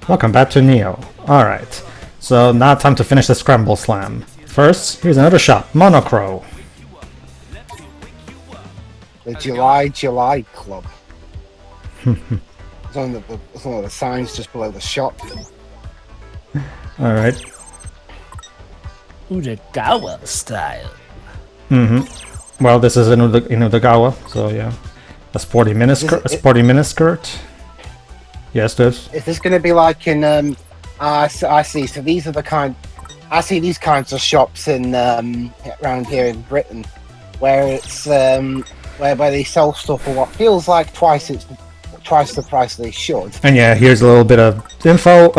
Welcome back to Neo. Alright, so now time to finish the Scramble Slam. First, here's another shot, Monocro. The July Club. It's one of the signs just below the shop. Alright. Udagawa style. Well, this is in Udagawa, so yeah. A sporty miniskirt. Yes, this. Is this going to be like in? I see. So these are the kind. I see these kinds of shops in around here in Britain, where it's whereby they sell stuff for what feels like twice the price they should. And yeah, here's a little bit of info.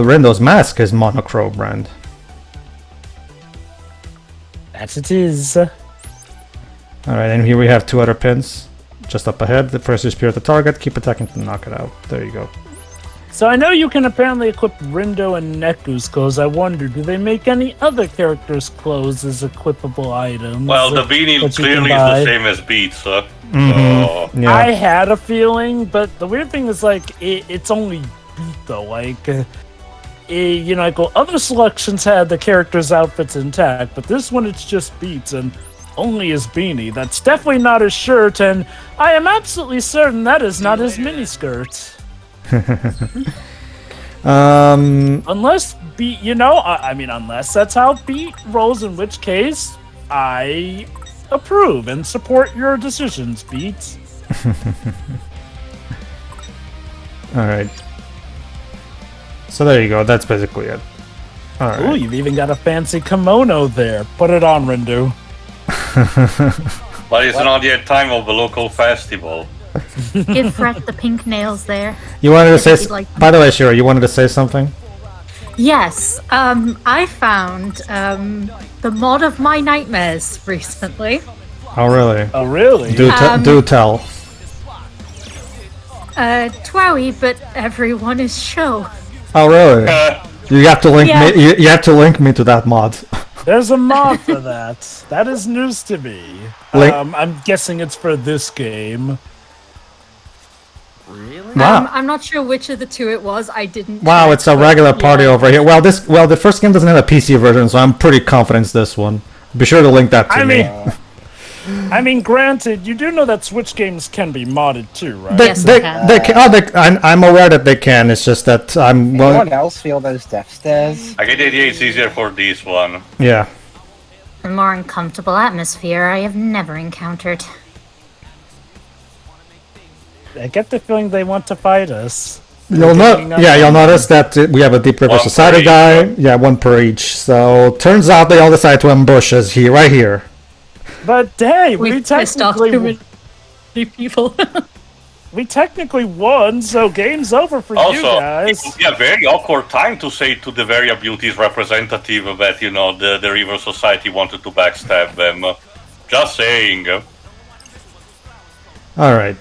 Rendo's mask is Monochrome brand. That it is. Alright, and here we have two other pins. Just up ahead, the first is spear at the target, keep attacking to knock it out. There you go. So I know you can apparently equip Rindo and Neku's clothes. I wonder, do they make any other characters' clothes as equipable items? Well, the beanie clearly is the same as Beats, so... Yeah. I had a feeling, but the weird thing is, like, it's only Beat, though. Like, you know, like, well, other selections had the characters' outfits intact, but this one it's just Beats, and only his beanie. That's definitely not his shirt, and I am absolutely certain that is not his miniskirt. Unless Beat, you know, I mean, unless that's how Beat rolls, in which case I approve and support your decisions, Beat. Alright. So there you go, that's basically it. Alright. Ooh, you've even got a fancy kimono there. Put it on, Rindu. But it's not yet time of the local festival. Give Fred the pink nails there. You wanted to say... By the way, Shira, you wanted to say something? Yes, I found the mod of My Nightmares recently. Oh, really? Oh, really? Do tell. Twowie, but everyone is show. Oh, really? You have to link me. You have to link me to that mod. There's a mod for that. That is news to me. I'm guessing it's for this game. Really? Wow. I'm not sure which of the two it was. I didn't. Wow, check, it's a regular party over here. Well, the first game doesn't have a PC version, so I'm pretty confident it's this one. Be sure to link that to me. I mean, granted, you do know that Switch games can be modded too, right? They can. I'm aware that they can. It's just that I'm. Well, Anyone else feel those death stares? I get the idea it's easier for this one. Yeah. A more uncomfortable atmosphere I have never encountered. I get the feeling they want to fight us. You'll notice that we have a Deep River Society guy. Yeah, one per each. So turns out they all decided to ambush us right here. But hey, we pissed off too many people. We technically won, so game's over for you guys. It would be a very awkward time to say to the Varia Beauty's representative that, you know, the River Society wanted to backstab them. Just saying. Alright.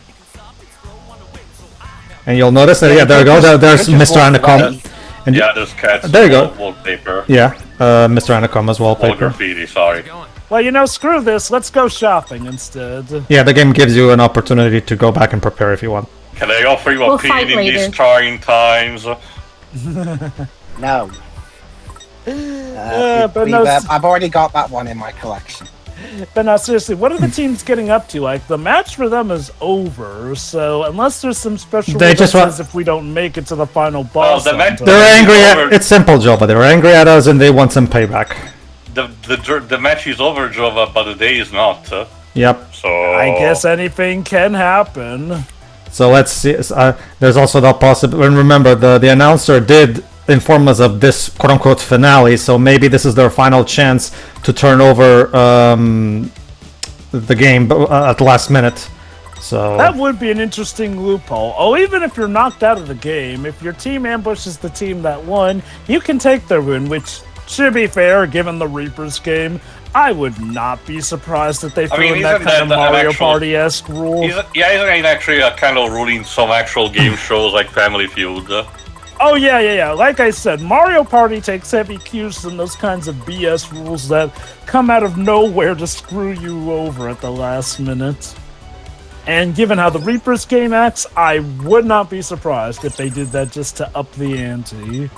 And you'll notice that, yeah, there you go, there's Mr. Anacom. And yeah, there's cats. There you go. Wallpaper. Yeah, Mr. Anacoma's wallpaper. Graffiti, sorry. Well, you know, screw this. Let's go shopping instead. Yeah, the game gives you an opportunity to go back and prepare if you want. Can I offer you a pin in these trying times? No. But I've already got that one in my collection. But no, seriously, what are the teams getting up to? Like, the match for them is over, so unless there's some special says if we don't make it to the final boss. They're angry it's simple, Joe, but they're angry at us and they want some payback. The match is over, Jova, but the day is not. Yep. So I guess anything can happen. So let's see. There's also the possibility. And remember, the announcer did inform us of this quote-unquote finale, so maybe this is their final chance to turn over the game at the last minute. So that would be an interesting loophole. Oh, even if you're knocked out of the game, if your team ambushes the team that won, you can take their win, which should be fair given the Reapers game. I would not be surprised if they threw in that kind of Mario Party-esque rule. Isn't it actually a kind of rule in some actual game shows like Family Feud? Oh, yeah. Like I said, Mario Party takes heavy cues from those kinds of BS rules that come out of nowhere to screw you over at the last minute. And given how the Reapers game acts, I would not be surprised if they did that just to up the ante.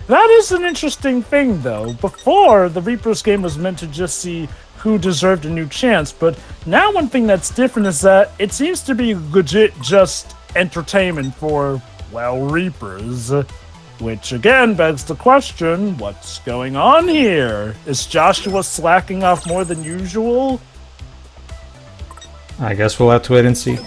That is an interesting thing, though. Before, the Reapers game was meant to just see who deserved a new chance, but now one thing that's different is that it seems to be legit just entertainment for, well, Reapers. Which again begs the question, what's going on here? Is Joshua slacking off more than usual? I guess we'll have to wait and see.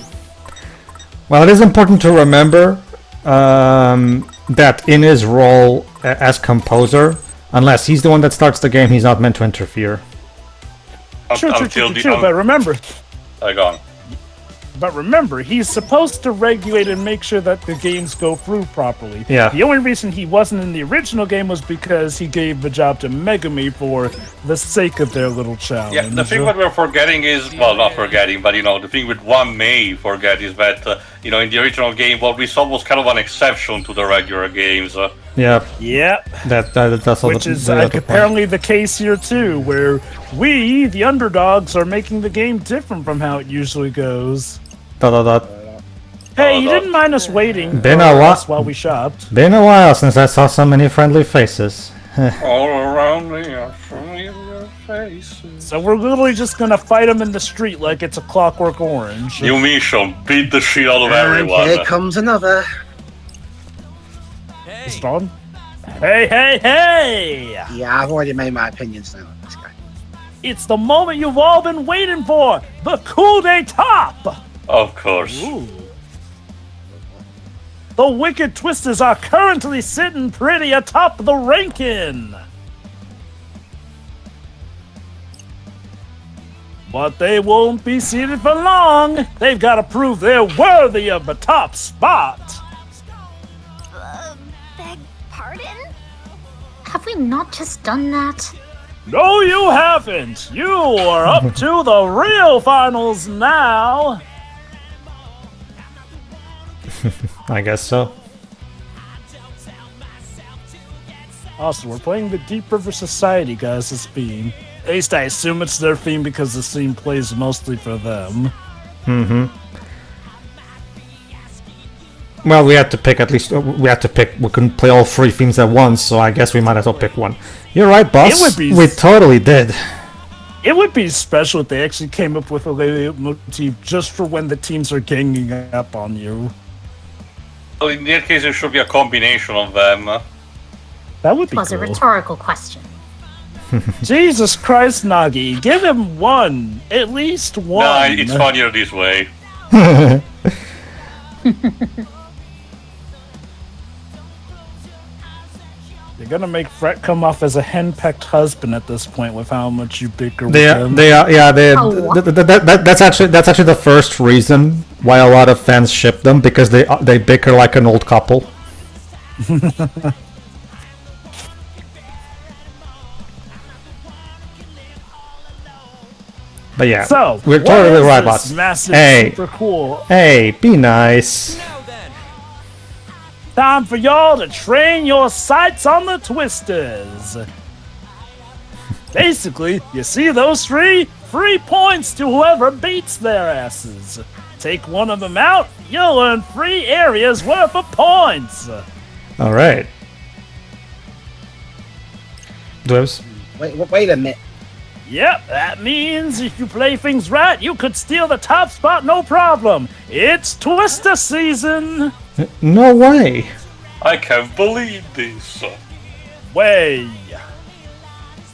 Well, it is important to remember that in his role as composer, unless he's the one that starts the game, he's not meant to interfere. True, but remember... Go on. But remember, he's supposed to regulate and make sure that the games go through properly. Yeah. The only reason he wasn't in the original game was because he gave the job to Megami for the sake of their little challenge. Yeah, the thing that we're forgetting is, well, not forgetting, but, the thing with one may forget is that, in the original game, what we saw was kind of an exception to the regular games. Yeah. Yep. That's also Which is apparently the case here, too, where we, the underdogs, are making the game different from how it usually goes. Hey, you didn't mind us waiting Been for a while. us while we shopped. Been a while since I saw so many friendly faces. All around me are familiar faces. So we're literally just gonna fight them in the street like it's a Clockwork Orange. New mission, beat the shit out of And everyone. here comes another. Is it on? Hey, hey, hey! Yeah, I've already made my opinions now on this guy. It's the moment you've all been waiting for! The coup d'etat! Of course. Ooh. The Wicked Twisters are currently sitting pretty atop the ranking! But they won't be seated for long! They've got to prove they're worthy of the top spot! Beg pardon? Have we not just done that? No, you haven't! You are up to the real finals now! I guess so. Also, we're playing the Deep River Society guys as theme. At least I assume it's their theme because the theme plays mostly for them. Well, we had to pick at least. We couldn't play all three themes at once, so I guess we might as well pick one. You're right, boss. It would be- We totally did. It would be special if they actually came up with a motif just for when the teams are ganging up on you. Well, in that case, it should be a combination of them. That would be Was a cool. rhetorical question. Jesus Christ, Nagi, give him one. At least one. Nah, it's funnier this way. You're gonna make Fret come off as a henpecked husband at this point with how much you bicker with They him. are. Yeah. Oh. That's actually the first reason why a lot of fans ship them, because they bicker like an old couple. But yeah, So, we're what totally is right, this boss. massive, Hey. super cool. Hey, be nice. Time for y'all to train your sights on the Twisters. Basically, you see those three? Free points to whoever beats their asses. Take one of them out, you'll earn free areas worth of points. All right. Dwebs. Wait a minute. Yep, that means if you play things right, you could steal the top spot no problem. It's Twister season. No way. I can't believe this. Way.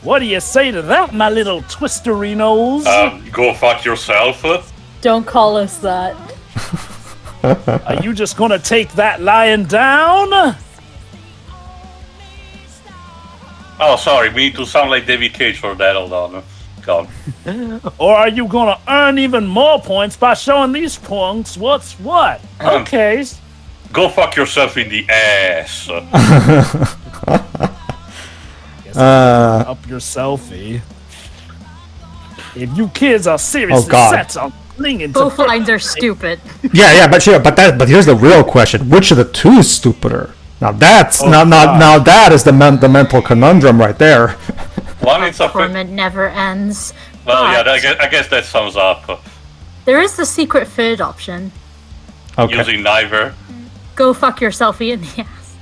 What do you say to that, my little Twisterinos? Go fuck yourself. Don't call us that. Are you just gonna take that lying down? Oh, sorry, we need to sound like David Cage for that. Hold on. Go on. Or are you gonna earn even more points by showing these punks what's what? Okay. Go fuck yourself in the ass. Up your selfie. If you kids are seriously God. set on clinging to Both lines are stupid. Yeah, but sure, but here's the real question: which of the two is stupider? Now that's now that is the mental conundrum right there. One, it's a Torment never ends. Well, yeah, But I guess that sums up. there is the secret third option. Okay. Using neither. Go fuck yourself in the ass.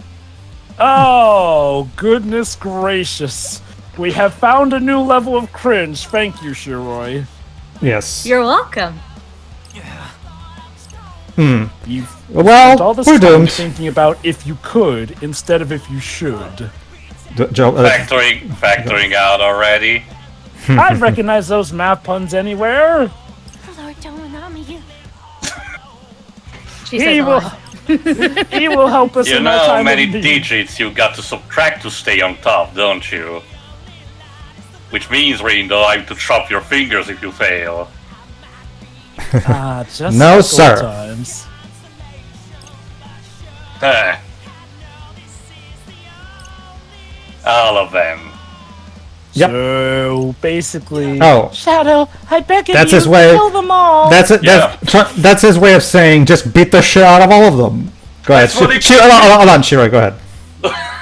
Oh, goodness gracious. We have found a new level of cringe. Thank you, Shiroi. Yes. You're welcome. You've Well, spent all this we're time doomed. thinking about if you could instead of if you should. Joe, Factoring out already. I'd recognize those math puns anywhere. Lord Tomonami. She He says will, on. he will help us You in know our how time many of need. digits you got to subtract to stay on top, don't you? Which means, Rindo, I have to chop your fingers if you fail. Ah, just No, like old sir. times. Huh. All of them. Yep. So basically, Oh. Shadow, I beg of That's you, his way- kill them all. That's it. Yeah. That's his way of saying just beat the shit out of all of them. Go ahead. That's what he- Hold on, Shiro. Go ahead.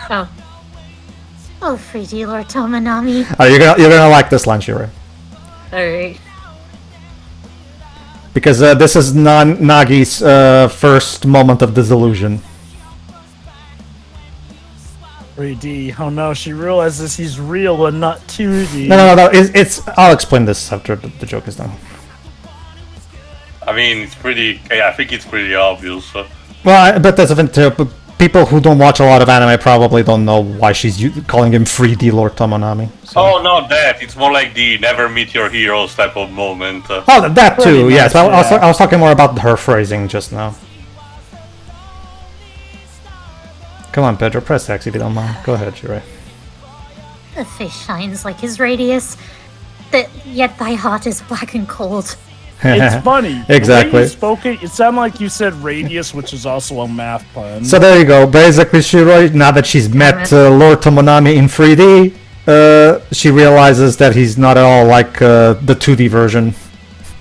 Oh. Oh, 3D Lord Tomonami. Oh, you're gonna like this line, Shiro, Alright. because this is Nagi's first moment of disillusion. 3D. Oh no, she realizes he's real and not 2D. No. It's. I'll explain this after the joke is done. I mean, it's pretty. Yeah, I think it's pretty obvious. Well, but that's even people who don't watch a lot of anime probably don't know why she's calling him 3D Lord Tomonami. So. Oh, not that. It's more like the never meet your heroes type of moment. Oh, that too. Pretty Yes, much, yeah. I was talking more about her phrasing just now. Come on, Pedro, press X if you don't mind. Go ahead, Shiro. The face shines like his radius, yet thy heart is black and cold. It's funny. Exactly. The way you spoke it sounded like you said radius, which is also a math pun. So there you go. Basically, Shiroi, now that she's met Lord Tomonami in 3D, she realizes that he's not at all like the 2D version.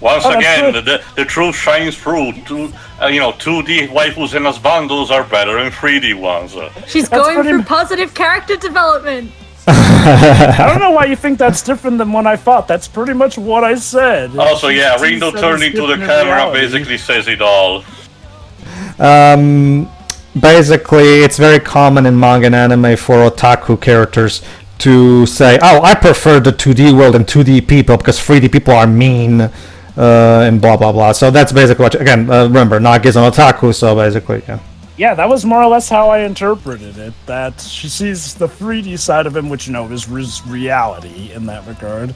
Once Oh, that's again, good. the truth shines through. 2D waifus and husbandos are better than 3D ones. She's That's going pretty for mu- positive character development. I don't know why you think that's different than what I thought. That's pretty much what I said. Also, yeah, She's Rindo said turned it's into the different in camera reality. basically says it all. Basically, it's very common in manga and anime for otaku characters to say, "Oh, I prefer the 2D world and 2D people because 3D people are mean," and blah blah blah. So that's basically what. Again, remember, Nagi's an otaku, so basically, yeah. Yeah, that was more or less how I interpreted it. That she sees the 3D side of him, which, is reality in that regard.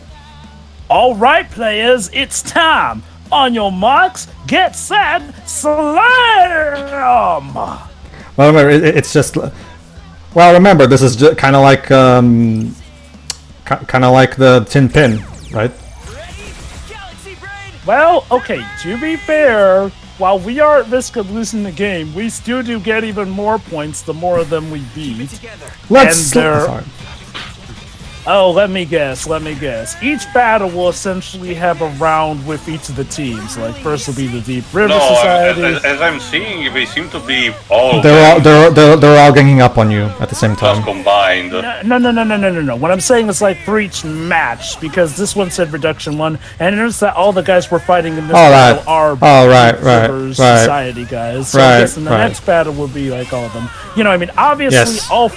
All right, players, it's time. On your marks, get set, slam! Well, remember, it's just. Well, remember, this is kind of like the Tin Pin, right? Well, okay, to be fair, while we are at risk of losing the game, we still do get even more points the more of them we beat. Let's. they're- Sorry. Oh, let me guess. Each battle will essentially have a round with each of the teams. Like, first will be the Deep River No, Society. as I'm seeing, they seem to be all They're all ganging up on you at the same just time. combined. No. What I'm saying is like for each match, because this one said Reduction 1, and notice that all the guys we're fighting in this Oh, battle right. are Oh, right, Deep right, River right. Society guys. So I Right, guess in the right. next battle will be like all of them. Obviously Yes. all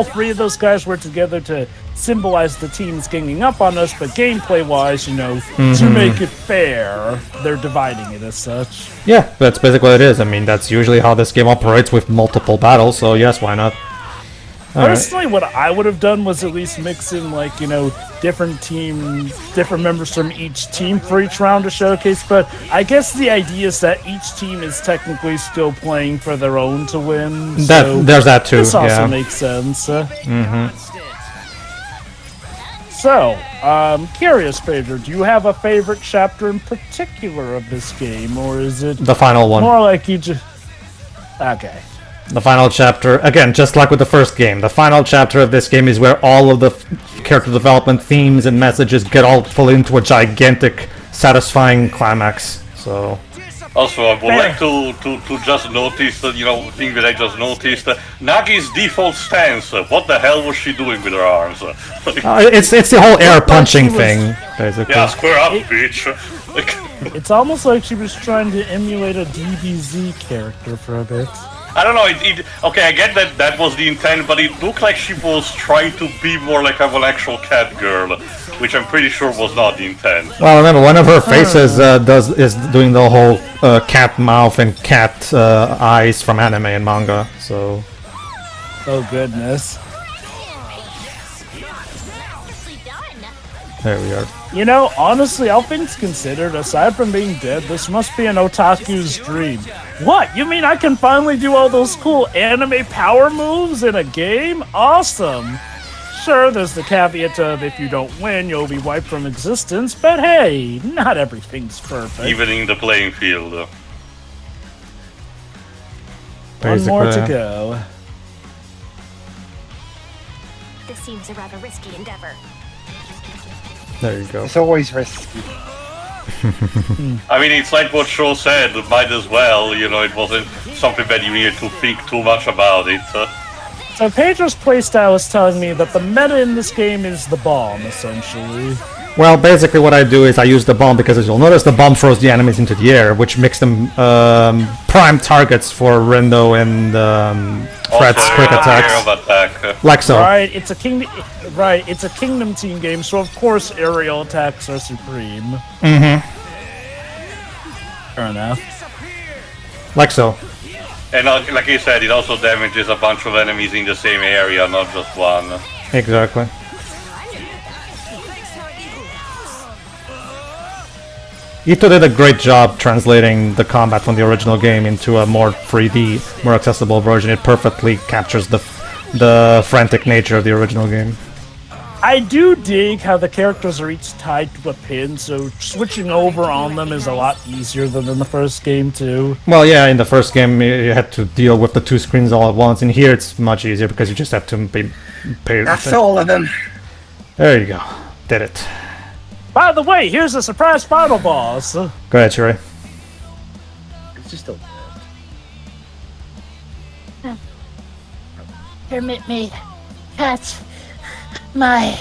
three of those guys were together to symbolize the teams ganging up on us, but gameplay-wise, to make it fair, they're dividing it as such. Yeah, that's basically what it is. I mean, that's usually how this game operates with multiple battles, so yes, why not? Alright. Personally, what I would have done was at least mix in, different members from each team for each round to showcase, but I guess the idea is that each team is technically still playing for their own to win, so There's that too, this also yeah. makes sense. So, curious, Pedro, do you have a favorite chapter in particular of this game, or is it The final one. more like you just... Okay. The final chapter, again, just like with the first game, the final chapter of this game is where all of the character development themes and messages get all pulled into a gigantic, satisfying climax. So, Also, I would like to just notice, thing that I just noticed, Nagi's default stance. What the hell was she doing with her arms? it's the whole air punching was- thing. basically. Yeah, square up, bitch. It's almost like she was trying to emulate a DBZ character for a bit. I don't know. Okay, I get that was the intent, but it looked like she was trying to be more like an actual cat girl, which I'm pretty sure was not the intent. Well, remember, one of her faces is doing the whole cat mouth and cat eyes from anime and manga. So. Oh goodness. There we are. You know, honestly, all things considered, aside from being dead, this must be an otaku's dream. What? You mean I can finally do all those cool anime power moves in a game? Awesome! Sure, there's the caveat of if you don't win, you'll be wiped from existence, but hey, not everything's perfect. Evening the playing field. One more to go. This seems a rather risky endeavor. There you go. It's always risky. I mean, it's like what Shaw said, might as well, you know, it wasn't something that you needed to think too much about it. So Pedro's playstyle is telling me that the meta in this game is the bomb, essentially. Well, basically what I do is I use the bomb because as you'll notice the bomb throws the enemies into the air, which makes them prime targets for Rendo and Fred's quick attacks. Like so. Right, it's a kingdom team game, so of course aerial attacks are supreme. Mm-hmm. Fair enough. Like so. And like you said, it also damages a bunch of enemies in the same area, not just one. Exactly. Ito did a great job translating the combat from the original game into a more 3D, more accessible version. It perfectly captures the frantic nature of the original game. I do dig how the characters are each tied to a pin, so switching over on them is a lot easier than in the first game too. Well, yeah, in the first game you had to deal with the two screens all at once, and here it's much easier because you just have to pay That's all of them. There you go. Did it. By the way, here's a surprise final boss. Go ahead, Shuri. It's just a Permit me catch my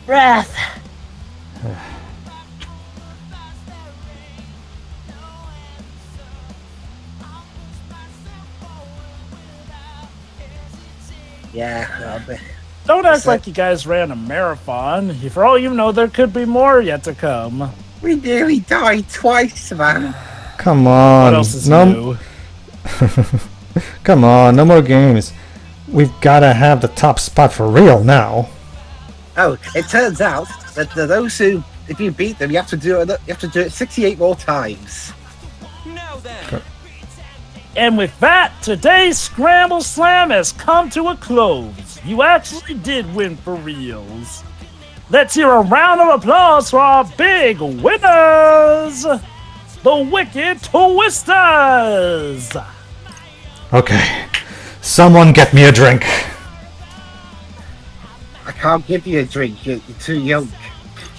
breath. Yeah, I'll be. Don't act like you guys ran a marathon. For all you know, there could be more yet to come. We nearly died twice, man. Come on. What else is new? Come on, no more games. We've gotta have the top spot for real now. Oh, it turns out that those who, if you beat them, you have to do it 68 more times. Now then. And with that, today's Scramble Slam has come to a close. You actually did win for reals. Let's hear a round of applause for our big winners! The Wicked Twisters! Okay. Someone get me a drink. I can't give you a drink. You're too young.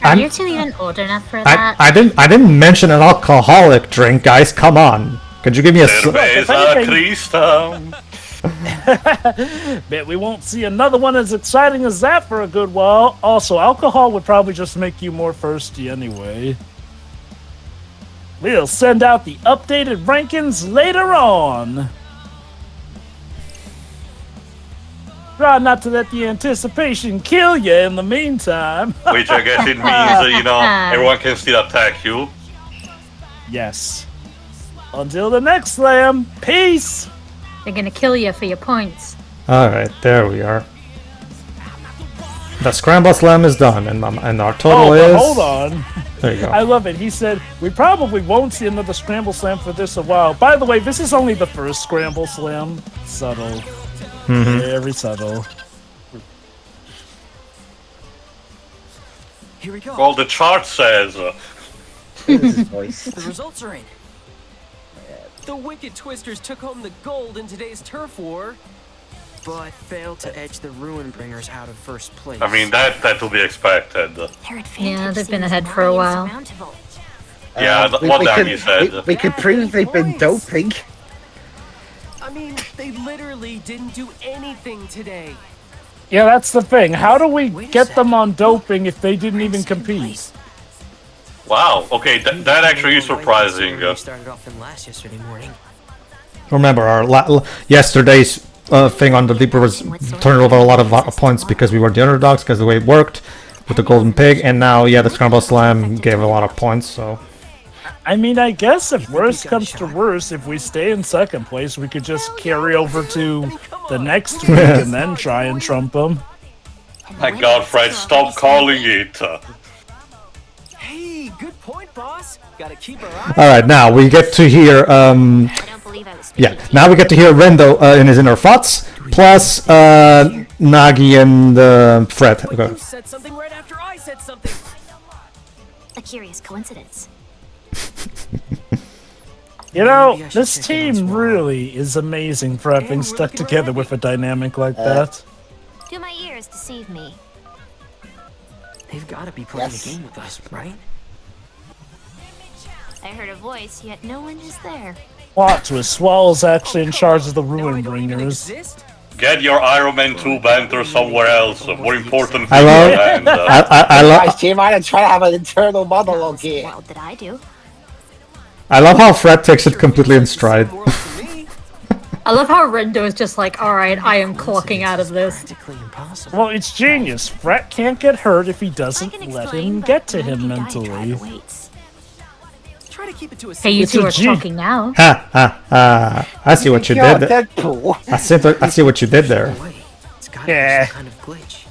Are you two even old enough for that? I didn't mention an alcoholic drink, guys. Come on. Could you give me a... Cerveza Cristal. Bet we won't see another one as exciting as that for a good while. Also, alcohol would probably just make you more thirsty anyway. We'll send out the updated rankings later on. Try not to let the anticipation kill you in the meantime. Which I guess it means, everyone can still attack you. Yes. Until the next slam, peace! They're gonna kill you for your points. Alright, there we are. The Scramble Slam is done, and our total is... hold on. There you go. I love it. He said, we probably won't see another Scramble Slam for this a while. By the way, this is only the first Scramble Slam. Subtle. Mm-hmm. Very subtle. Here we go. Well, the chart says... The results are in. The Wicked Twisters took home the gold in today's turf war, but failed to edge the Ruin Bringers out of first place. I mean, that to be expected. Yeah, they've been ahead for a while. Yeah, what Danny said. We could prove they've been doping. I mean, they literally didn't do anything today. Yeah, that's the thing. How do we get them on doping if they didn't even compete? Wow. Okay, that actually is surprising. We started off in last yesterday morning. Remember, our yesterday's thing on the Deeper was turned over a lot of points because we were the underdogs, because the way it worked with the Golden Pig, and now, yeah, the Scramble Slam gave a lot of points, so... I mean, I guess if worse comes to worse, if we stay in second place, we could just carry over to the next week and then try and trump them. My God, Fred, stop calling it. Hey, good point, boss. Gotta keep our eyes. Alright, now we get to hear, yeah, now we get to hear Rendo in his inner thoughts, plus Nagi and Fred. Okay. You said something right after I said something. A curious coincidence. You know, this team really is amazing for having stuck together with a dynamic like that. Do my ears deceive me? They've got to be playing a game with us, right? I heard a voice, yet no one is there. Plot twist, Swallow's actually in charge of the Ruin Bringers. Get your Iron Man 2 banter somewhere else. More important I love- things than, I love... Guys, Jim, I'm trying to have an internal monologue here. What did I do? I love how Fred takes it completely in stride. I love how Rendo is just like, alright, I am clocking out of this. Practically impossible. Well, it's genius. Fret can't get hurt if he I doesn't can let explain, him but get to maybe him guide drive mentally. awaits. Try to keep it to a Hey, you It's two a are G. talking now. Ha ha! I see what you You're did. Deadpool. I see what you did there. It's gotta Yeah. be some kind of glitch.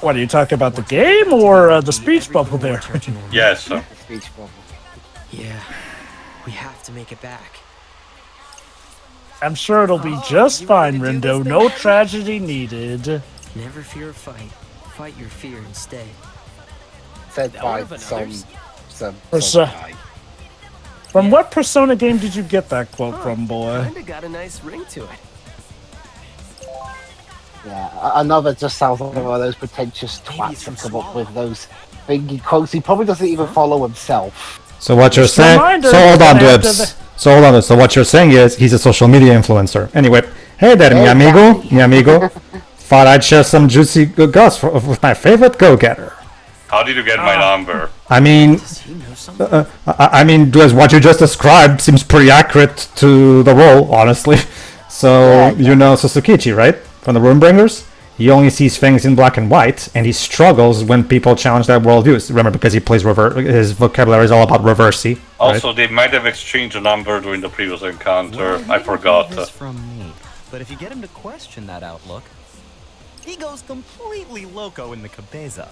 What, are you talking about the game or the speech bubble there? yes. Speech bubble. Yeah, we have to make it back. I'm sure it'll be just fine, Rendo. No tragedy needed. Never fear a fight. Fight your fear instead. Said by some Perso- guy. From what Persona game did you get that quote from, boy? Kinda got a nice ring to it. Yeah, another just sounds like one of those pretentious twats that come up with those thingy quotes. He probably doesn't even follow himself. So what you're saying? reminder, So hold on, after Dibs. So hold on. So what you're saying is he's a social media influencer. Anyway, hey there, mi amigo, mi amigo. Thought I'd share some juicy goss with my favorite go-getter. How did you get my number? I mean, Does he know something? I mean, does what you just described seems pretty accurate to the role, honestly. So you know Susukichi, right? From the Runebringers? He only sees things in black and white, and he struggles when people challenge that worldview. Remember, because he plays his vocabulary is all about reversey. Also, right? they might have exchanged a number during the previous encounter. I forgot. This from me, but if you get him to question that outlook, he goes completely loco in the cabeza.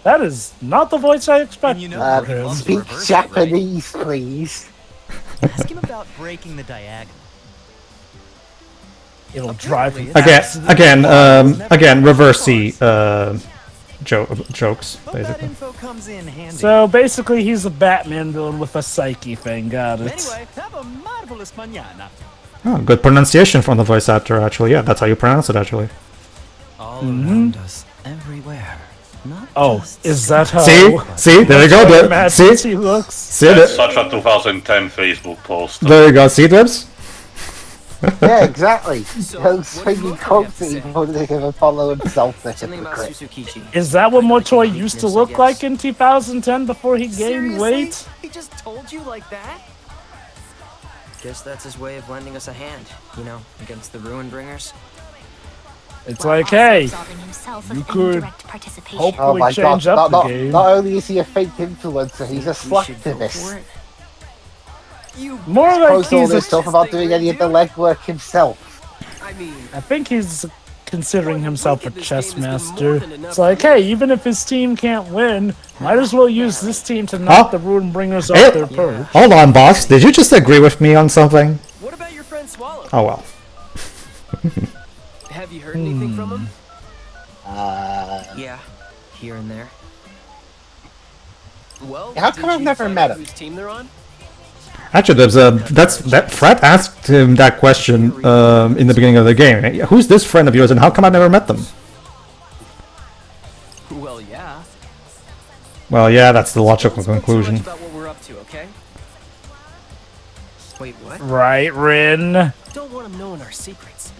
That is not the voice I expected. And you know he loves to Speak reverse it, right? Japanese, please. Ask him about breaking the diagonal. It'll drive him Again, reversey jokes, Hope that basically. info comes in handy. So basically, he's a Batman villain with a psyche thing. Got it. Anyway, have a marvelous mañana. Oh, good pronunciation from the voice actor, actually. Yeah, that's how you pronounce it, actually. All around us, everywhere. Not Oh, just is that how? See, there you go. Imagine See, he looks. see, That's such a 2010 Facebook post. there you go. See, Dibs? Yeah, exactly. So, Those what did thingy Moto quotes have that to he say? probably even follow himself. The Something about hypocrite. Susukichi. Is that what Motoi used to Weakness, I look guess. like in 2010 before he gained Seriously? weight? He just told you like that? Guess that's his way of lending us a hand, you know, against the Ruin Bringers. It's While like, also hey, absolving himself of you could indirect participation. hope- Oh We my god! change up the game. Not only is he a fake influencer, he's a We should go for slacktivist. it. You more like Posts all he's this a, stuff about doing any of the legwork himself. I mean, I think he's considering himself a chess master. It's like, hey, even if his team can't win, might as well use this team to knock the Ruin Bringers off their perch. Hold on, boss. Did you just agree with me on something? what about your friend Swallow? Oh, well. Have you heard anything from him? Yeah, here and there. Well, How come did I've you never find met out him? Whose team they're on? Actually, that Fred asked him that question in the beginning of the game. Who's this friend of yours, and how come I never met them? Well, yeah. Well, yeah, that's the logical Don't spoke so conclusion. much about what we're up to, okay? Wait, what? Right, Rin? Don't want him knowing our secrets.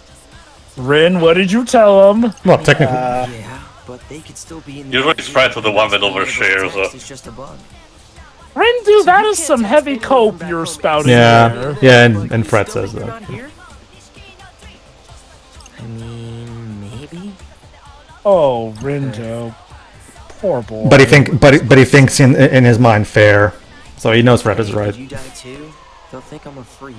Rin, what did you tell him? Well, technically, Yeah, but they could still be in Usually it's Fred to the one that overshares. It's just a bug. Rindu, that is some heavy cope you're spouting Yeah, there. yeah, and Fred says You're that. not here? I mean, maybe. Oh, Rindu. Poor boy. But he thinks in his mind fair, so he knows Fred is right. If you die too, they'll think I'm a freak.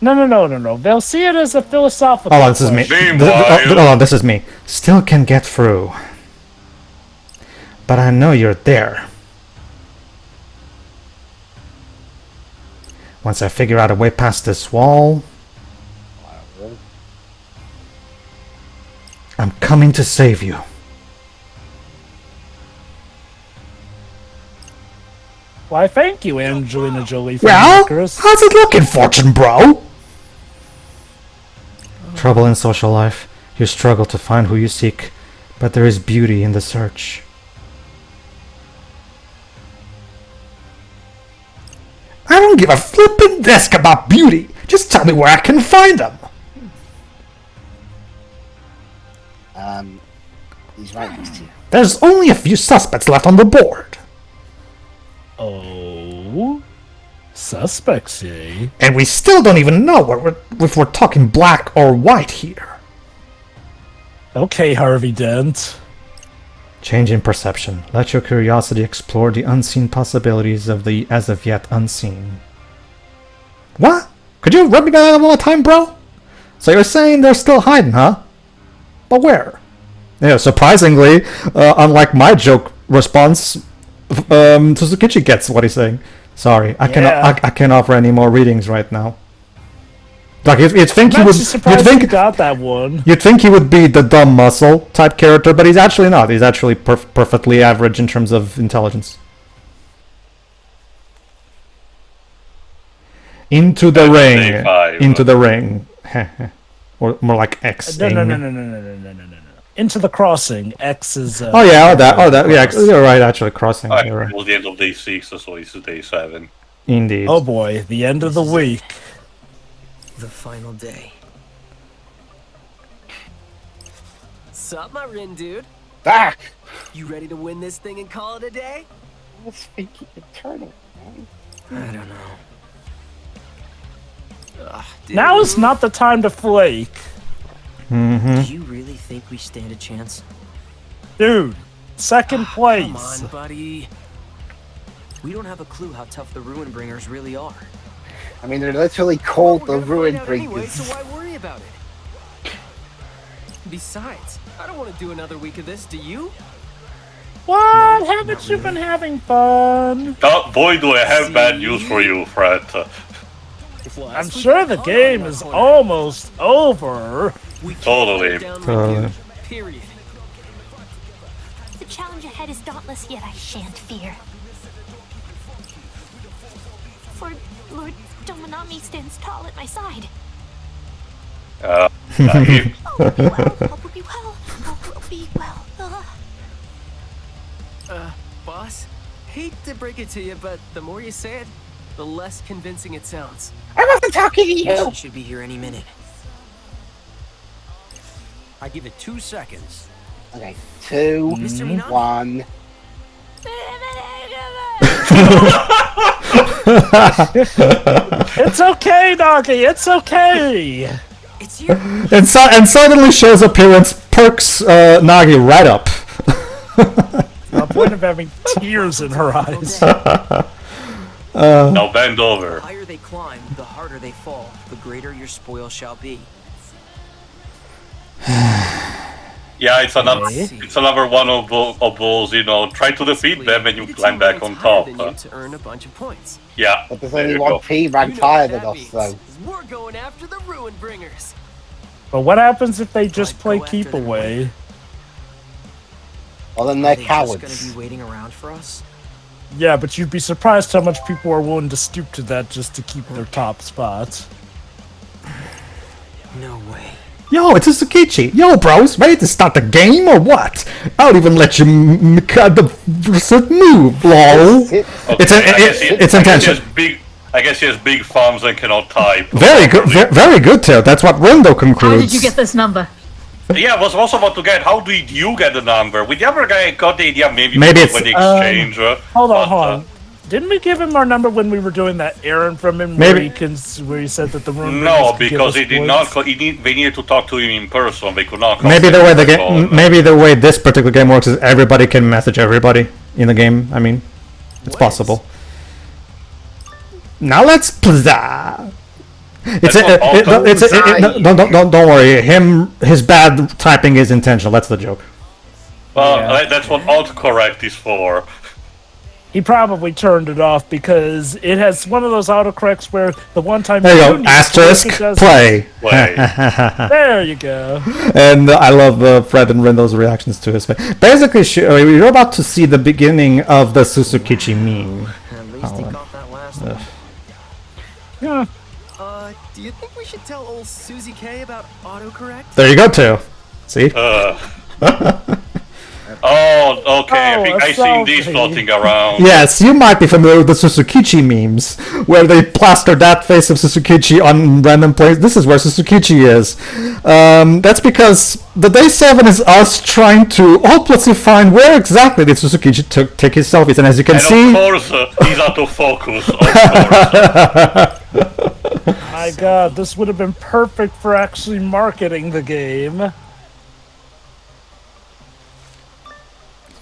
No. They'll see it as a philosophical. Hold on, this is me. Hold on, this is me. Still can get through. But I know you're there. Once I figure out a way past this wall, I'm coming to save you. Why, thank you, Angelina Jolie. Well, Filmmakers. how's it looking, Fortune Bro? Trouble in social life. You struggle to find who you seek, but there is beauty in the search. I don't give a flippin' desk about beauty. Just tell me where I can find them. He's right next to you. There's only a few suspects left on the board. Oh, suspects, eh? And we still don't even know if we're talking black or white here. Okay, Harvey Dent. Change in perception. Let your curiosity explore the unseen possibilities of the as of yet unseen. What? Could you rub me down one more time, bro? So you're saying they're still hiding, huh? But where? Yeah, surprisingly, unlike my joke response, Susukichi gets what he's saying. Sorry, I can't offer any more readings right now. Like you'd think he would. You'd think got that one. You'd think he would be the dumb muscle type character, but he's actually not. He's actually perfectly average in terms of intelligence. Into the ring. Into the ring. Or more like X. No. Into the crossing. X is. Oh yeah, yeah, you're right. Actually, crossing. It You're right. was the end of day 6, so it's day 7. Indeed. Oh boy, the end of the week. The final day. Sup, my Rin dude? Back! You ready to win this thing and call it a day? Let's think you can turn it, man. I don't know. Now is not the time to flake. Mm-hmm. Do you really think we stand a chance? Dude, second place. Come on, buddy. We don't have a clue how tough the Ruin Bringers really are. I mean, they're literally called the Ruin Anyway, Bringers. so why worry about it? Besides, I don't want to do another week of this, do you? What? Haven't you been having fun? Oh, boy, do I have bad news for you, Fred. I'm sure the game is almost over. Totally. Period. The challenge ahead is dauntless, yet I shan't fear. For Lord Dominami stands tall at my side. Naive. All will be well. All will be well. All will be well. Boss? Hate to break it to you, but the more you say it, the less convincing it sounds. I wasn't talking to you! She should be here any minute. I give it 2 seconds. Okay, 2, Mr. Minami? 1. It's okay, Doggy. It's okay. It's you. And suddenly Show's appearance perks Nagi right up. The point of having tears in her eyes. Now bend over. The higher they climb, the harder they fall. The greater your spoil shall be. Yeah, it's another one of those, try to defeat them and you climb back on top. To earn a bunch of points. Yeah, But there's there only you one go. team ranked higher than us, though. We're going after the Ruin Bringers. But what happens if they just I'd play go after keep them. away? Well, then Are they're they cowards. just gonna be waiting around for us? Yeah, but you'd be surprised how much people are willing to stoop to that just to keep their top spots. No way. Yo, it's Susukichi. Yo, bros, ready to start the game or what? I'll even let you cut the move, lol. It's intentional. I guess he has big thumbs and cannot type. Very good, very good, Tail. That's what Rindo concludes. How did you get this number? Yeah, I was also about to get. How did you get the number? With the other guy, I got the idea maybe it's when they exchange. Hold on. Didn't we give him our number when we were doing that errand from him? Maybe. Where he said that the room. No, because he did not. They needed to talk to him in person. They could not. Maybe the way this particular game works is everybody can message everybody in the game. I mean, it's possible. Now let's play. Don't worry. His bad typing is intentional. That's the joke. Well, that's what autocorrect is for. He probably turned it off because it has one of those autocorrects where the one time there you go, asterisk play. There you go. And I love Fred and Rendo's reactions to his face. Basically, you're about to see the beginning of the Susukichi meme. At least he got that last one. Yeah. Do you think we should tell old Susy K about autocorrect? There you go, too. See? Oh, okay. I think I've seen these floating around. Yes, you might be familiar with the Susukichi memes, where they plaster that face of Susukichi on random places. This is where Susukichi is. That's because the day 7 is us trying to hopelessly find where exactly did Susukichi take his selfies. And as you can see... of course, he's out of focus. Of course. My god, this would have been perfect for actually marketing the game.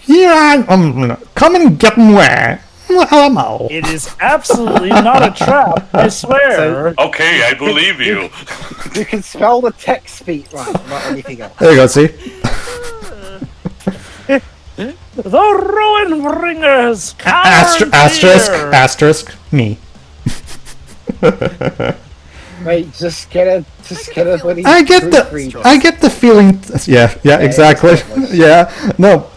Here I am. Come and get me where? It is absolutely not a trap, I swear. Okay, I believe you. You can spell the text speak right, not anything else. There you go, see? The Ruin Bringers! Asterisk, me. Wait, just get a bloody I get the feeling. Yeah, exactly. Yeah, no.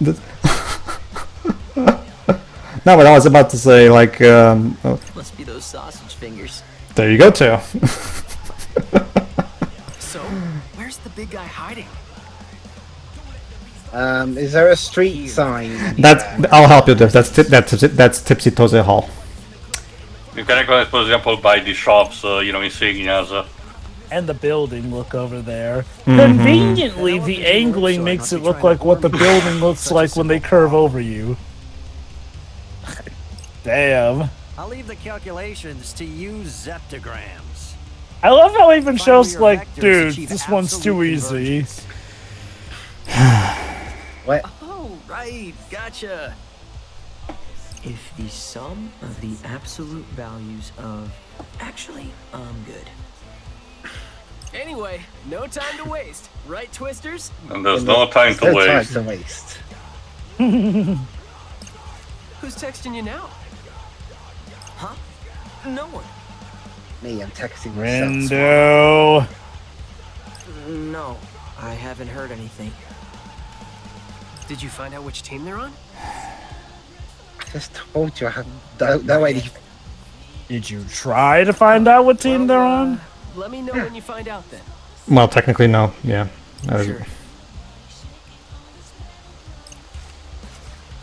No, but I was about to say, like, Must be those sausage fingers. There you go, too. So, where's the big guy hiding? Is there a street sign? I'll help you there. That's Tipsy Toze Hall. You can recognize, for example, by the shops, insignias. And the building look over there. Conveniently, the angling makes it look like what the building looks like when they curve over you. Damn. I'll leave the calculations to you zeptograms. I love how it even shows like, dude, this one's too easy. What? Oh, right, gotcha. If the sum of the absolute values of... Actually, I'm good. Anyway, no time to waste. Right, Twisters? And there's no time to waste. Who's texting you now? Huh? No one. Me, I'm texting myself. Rendo. No, I haven't heard anything. Did you find out which team they're on? I just told you I don't know any. Did you try to find out what team they're on? Let me know when you find out then. Well, technically, no. Yeah. Sure.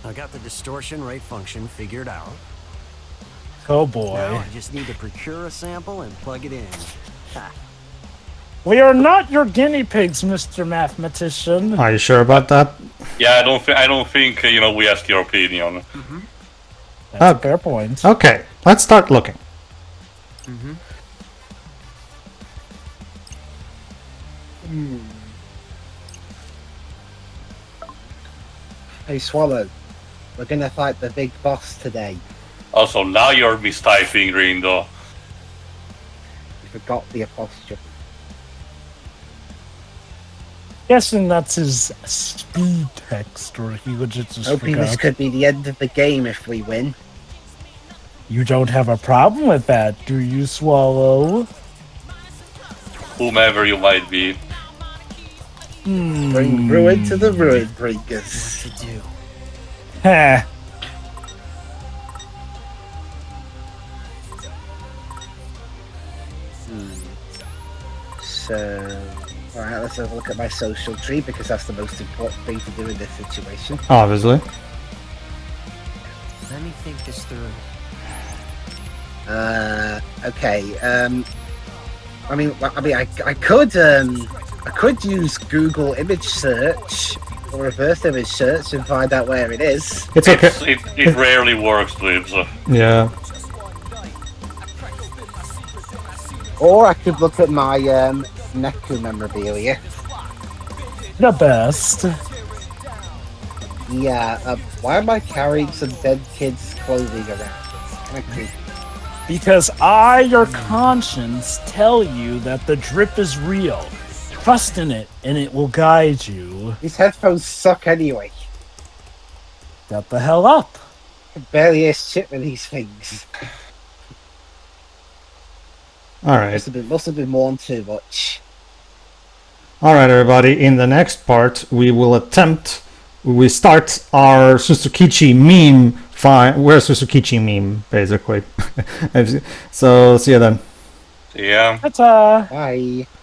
I got the distortion rate function figured out. Oh boy. Now I just need to procure a sample and plug it in. Ha. We are not your guinea pigs, Mr. Mathematician. Are you sure about that? Yeah, I don't think we asked your opinion. That's a fair point. Okay, let's start looking. Hey, Swallow. We're gonna fight the big boss today. Also, now you're mistyping, Rindo. You forgot the apostrophe. Guessing that's his speed text, or he would just Hoping forgot. this could be the end of the game if we win. You don't have a problem with that, do you, Swallow? Whomever you might be. Bring ruin to the ruin bringers. What to do? Heh. So, alright, let's have a look at my social tree because that's the most important thing to do in this situation. Obviously. Let me think this through. Okay. I could I could use Google image search or reverse image search and find out where it is. It's okay. It rarely works, dudes. Yeah. Or I could look at my Neku memorabilia. The best. Yeah, why am I carrying some dead kids' clothing around? It's kind of creepy. Because I, your conscience, tell you that the drip is real. Trust in it, and it will guide you. These headphones suck anyway. Shut the hell up. I can barely hear shit with these things. Alright. Must have been worn too much. Alright, everybody. In the next part, we start our Susukichi meme. We're Susukichi meme, basically. So, see you then. Yeah. Ta-ta. Bye.